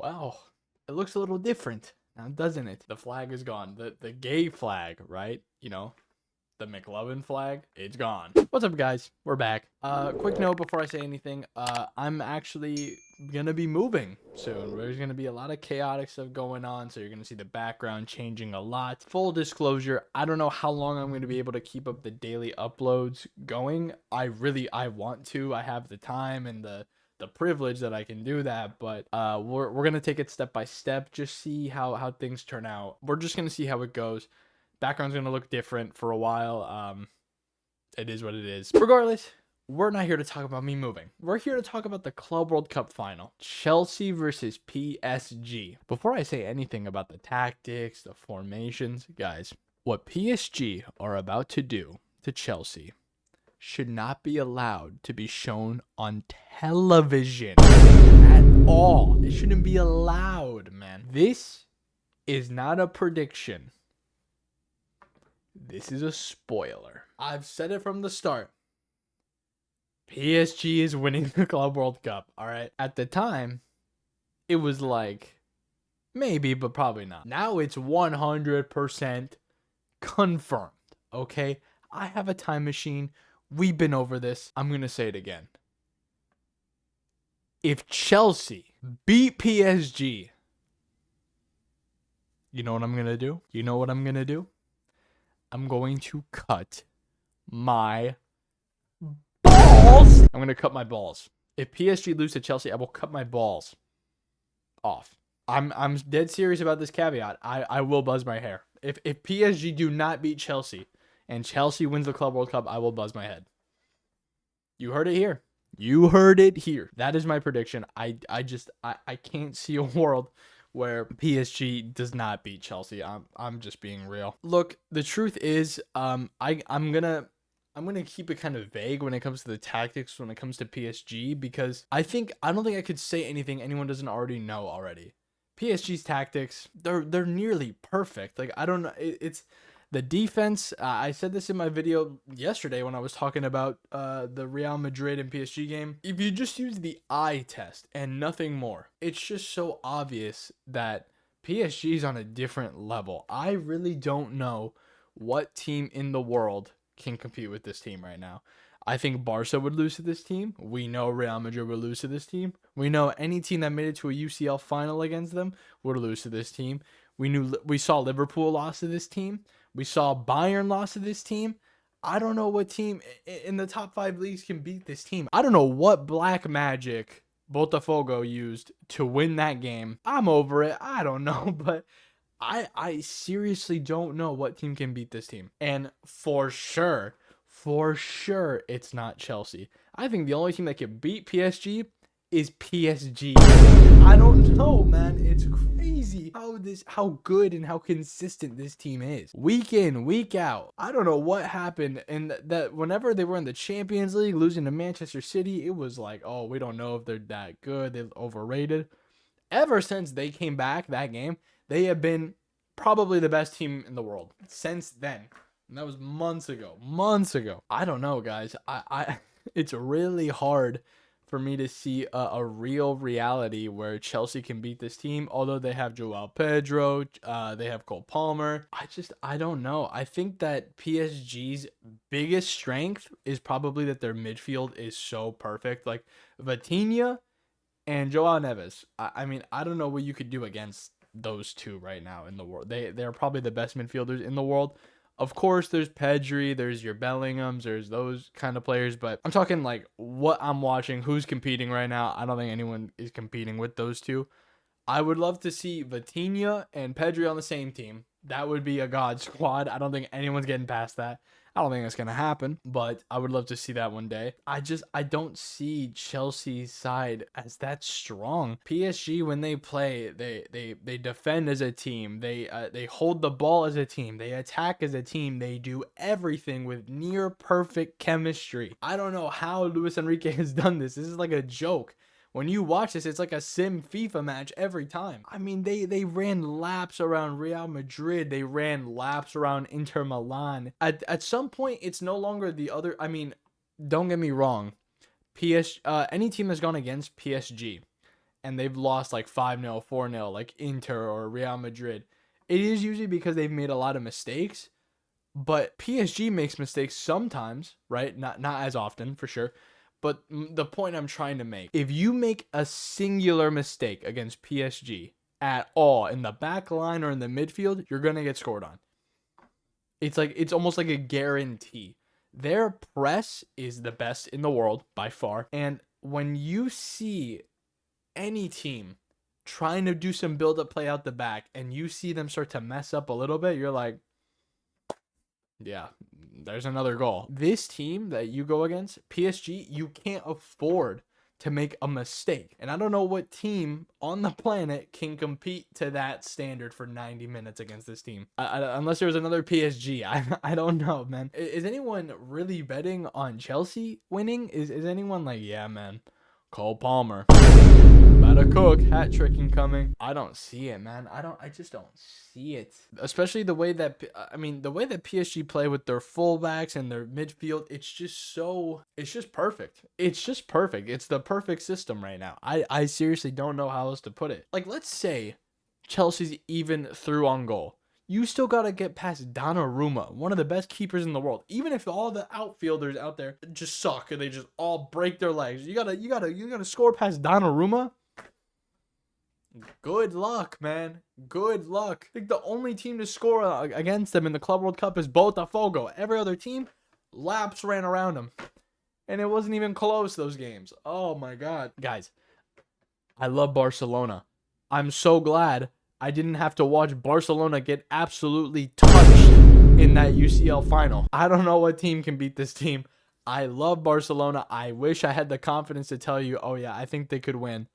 Well, it looks a little different now, doesn't it? The flag is gone. The gay flag, right? You know, the McLovin flag, it's gone. What's up, guys? We're back. Quick note before I say anything. I'm actually gonna be moving soon. There's gonna be a lot of chaotic stuff going on, so you're gonna see the background changing a lot. Full disclosure, I don't know how long I'm gonna be able to keep up the daily uploads going. I want to. I have the time and the privilege that I can do that, but we're gonna take it step by step, just see how things turn out. We're just gonna see how it goes. Background's gonna look different for a while. It is what it is. Regardless, we're not here to talk about me moving. We're here to talk about the Club World Cup final, Chelsea versus PSG. Before I say anything about the tactics, the formations, guys, what PSG are about to do to Chelsea should not be allowed to be shown on television at all. It shouldn't be allowed, man. This is not a prediction. This is a spoiler. I've said it from the start. PSG is winning the Club World Cup, all right? At the time, it was like, maybe, but probably not. Now it's 100% confirmed, okay? I have a time machine. We've been over this. I'm going to say it again. If Chelsea beat PSG, you know what I'm going to do? You know what I'm going to do? I'm going to cut my balls. I'm going to cut my balls. If PSG lose to Chelsea, I will cut my balls off. I'm dead serious about this caveat. I will buzz my hair. If PSG do not beat Chelsea and Chelsea wins the Club World Cup, I will buzz my head. You heard it here. You heard it here. That is my prediction. I can't see a world where PSG does not beat Chelsea. I'm just being real. Look, the truth is, I'm gonna keep it kind of vague when it comes to the tactics when it comes to PSG, because I don't think I could say anything anyone doesn't already know already. PSG's tactics, they're nearly perfect. Like, I don't know, it's the defense. I said this in my video yesterday when I was talking about the Real Madrid and PSG game. If you just use the eye test and nothing more, it's just so obvious that PSG is on a different level. I really don't know what team in the world can compete with this team right now. I think Barca would lose to this team. We know Real Madrid would lose to this team. We know any team that made it to a UCL final against them would lose to this team. We saw Liverpool lost to this team. We saw Bayern lost to this team. I don't know what team in the top 5 leagues can beat this team. I don't know what black magic Botafogo used to win that game. I'm over it. I don't know, but I seriously don't know what team can beat this team. And for sure, it's not Chelsea. I think the only team that can beat PSG is PSG. I don't know, man. It's crazy how good and how consistent this team is. Week in, week out. I don't know what happened. And that whenever they were in the Champions League, losing to Manchester City, it was like, oh, we don't know if they're that good. They're overrated. Ever since they came back that game, they have been probably the best team in the world since then. And that was months ago. I don't know, guys. It's really hard for me to see a real reality where Chelsea can beat this team. Although they have João Pedro, they have Cole Palmer. I don't know. I think that PSG's biggest strength is probably that their midfield is so perfect. Like Vitinha and João Neves. I mean, I don't know what you could do against those two right now in the world. They're probably the best midfielders in the world. Of course, there's Pedri, there's your Bellinghams, there's those kind of players, but I'm talking like what I'm watching, who's competing right now. I don't think anyone is competing with those two. I would love to see Vitinha and Pedri on the same team. That would be a god squad. I don't think anyone's getting past that. I don't think that's going to happen, but I would love to see that one day. I don't see Chelsea's side as that strong. PSG, when they play, they defend as a team. They hold the ball as a team. They attack as a team. They do everything with near perfect chemistry. I don't know how Luis Enrique has done this. This is like a joke. When you watch this, it's like a sim FIFA match every time. I mean, they ran laps around Real Madrid. They ran laps around Inter Milan. At some point, it's no longer the other. I mean, don't get me wrong. Any team that's gone against PSG and they've lost like 5-0, 4-0, like Inter or Real Madrid, it is usually because they've made a lot of mistakes. But PSG makes mistakes sometimes, right? Not as often, for sure. But the point I'm trying to make, if you make a singular mistake against PSG at all in the back line or in the midfield, you're going to get scored on. It's almost like a guarantee. Their press is the best in the world by far. And when you see any team trying to do some build-up play out the back and you see them start to mess up a little bit, you're like, yeah, there's another goal. This team that you go against, PSG, you can't afford to make a mistake. And I don't know what team on the planet can compete to that standard for 90 minutes against this team. Unless there was another PSG. I don't know, man. Is anyone really betting on Chelsea winning? Is anyone like, yeah, man, Cole Palmer, about to cook, hat tricking coming? I don't see it, man. I just don't see it. Especially the way that PSG play with their fullbacks and their midfield, it's just perfect. It's just perfect. It's the perfect system right now. I seriously don't know how else to put it. Like, let's say Chelsea's even through on goal. You still got to get past Donnarumma, one of the best keepers in the world. Even if all the outfielders out there just suck and they just all break their legs, you gotta score past Donnarumma. Good luck, man. Good luck. I think the only team to score against them in the Club World Cup is Botafogo. Every other team, laps ran around them. And it wasn't even close, those games. Oh, my God. Guys, I love Barcelona. I'm so glad I didn't have to watch Barcelona get absolutely touched in that UCL final. I don't know what team can beat this team. I love Barcelona. I wish I had the confidence to tell you, oh, yeah, I think they could win.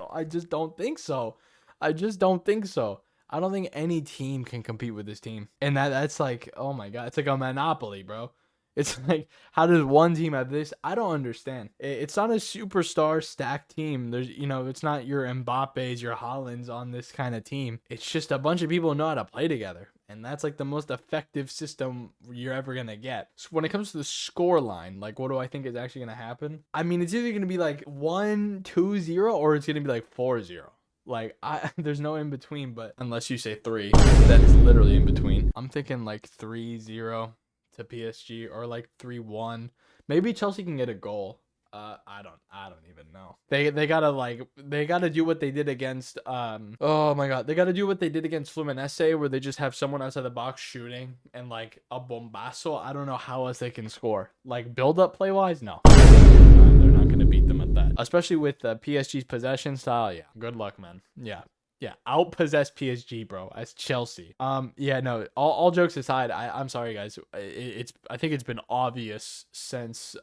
I just don't think so. I don't think any team can compete with this team. And that's like, oh my God, it's like a monopoly, bro. It's like, how does one team have this? I don't understand. It's not a superstar stacked team. There's, it's not your Mbappes, your Haalands on this kind of team. It's just a bunch of people who know how to play together. And that's like the most effective system you're ever going to get. So when it comes to the score line, like, what do I think is actually going to happen? I mean, it's either going to be like 1-2-0 or it's going to be like 4-0. Like, there's no in between, but unless you say 3, that is literally in between. I'm thinking like 3-0 to PSG or like 3-1. Maybe Chelsea can get a goal. I don't even know. They gotta do what they did against oh my God, they gotta do what they did against Fluminense, where they just have someone outside the box shooting and like a bombazo. I don't know how else they can score. Like, build up play wise, no, they're not gonna beat them at that. Especially with PSG's possession style. Yeah, good luck, man. Yeah, outpossess PSG, bro, as Chelsea. Yeah, no, all jokes aside, I'm sorry, guys. I think it's been obvious since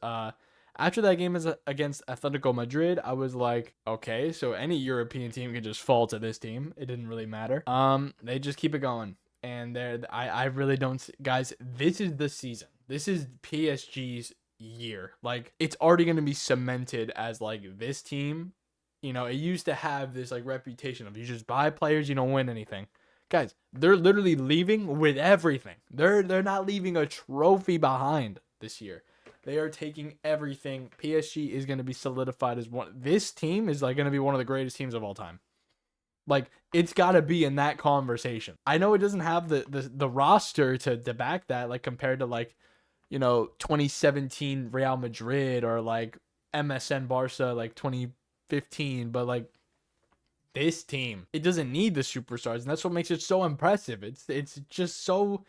after that game against Atlético Madrid, I was like, okay, so any European team can just fall to this team. It didn't really matter. They just keep it going. And I really don't see, guys, this is the season. This is PSG's year. Like, it's already going to be cemented as like this team. It used to have this like reputation of you just buy players, you don't win anything. Guys, they're literally leaving with everything. They're not leaving a trophy behind this year. They are taking everything. PSG is going to be solidified as one. This team is like going to be one of the greatest teams of all time. Like, it's got to be in that conversation. I know it doesn't have the roster to back that, like, compared to like, 2017 Real Madrid or like MSN Barca like 2015, but like this team, it doesn't need the superstars, and that's what makes it so impressive. It's just so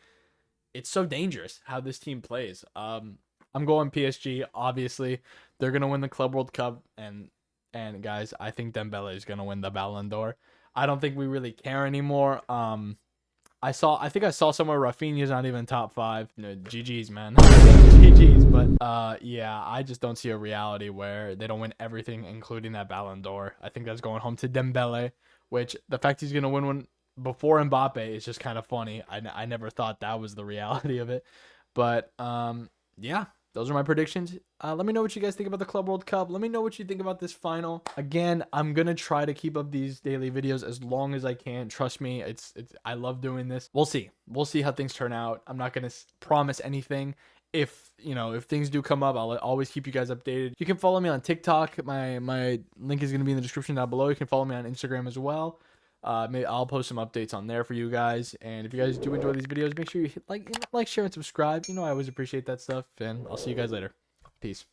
dangerous how this team plays. I'm going PSG. Obviously, they're gonna win the Club World Cup, and guys, I think Dembélé is gonna win the Ballon d'Or. I don't think we really care anymore. I think I saw somewhere Rafinha's not even top 5. GG's, man. GG's. But yeah, I just don't see a reality where they don't win everything, including that Ballon d'Or. I think that's going home to Dembélé, which the fact he's gonna win one before Mbappe is just kind of funny. I never thought that was the reality of it. But yeah. Those are my predictions. Let me know what you guys think about the Club World Cup. Let me know what you think about this final. Again, I'm going to try to keep up these daily videos as long as I can. Trust me, I love doing this. We'll see. We'll see how things turn out. I'm not going to promise anything. if things do come up, I'll always keep you guys updated. You can follow me on TikTok. My link is going to be in the description down below. You can follow me on Instagram as well. Maybe I'll post some updates on there for you guys. And if you guys do enjoy these videos, make sure you hit like, share, and subscribe. I always appreciate that stuff. And I'll see you guys later. Peace.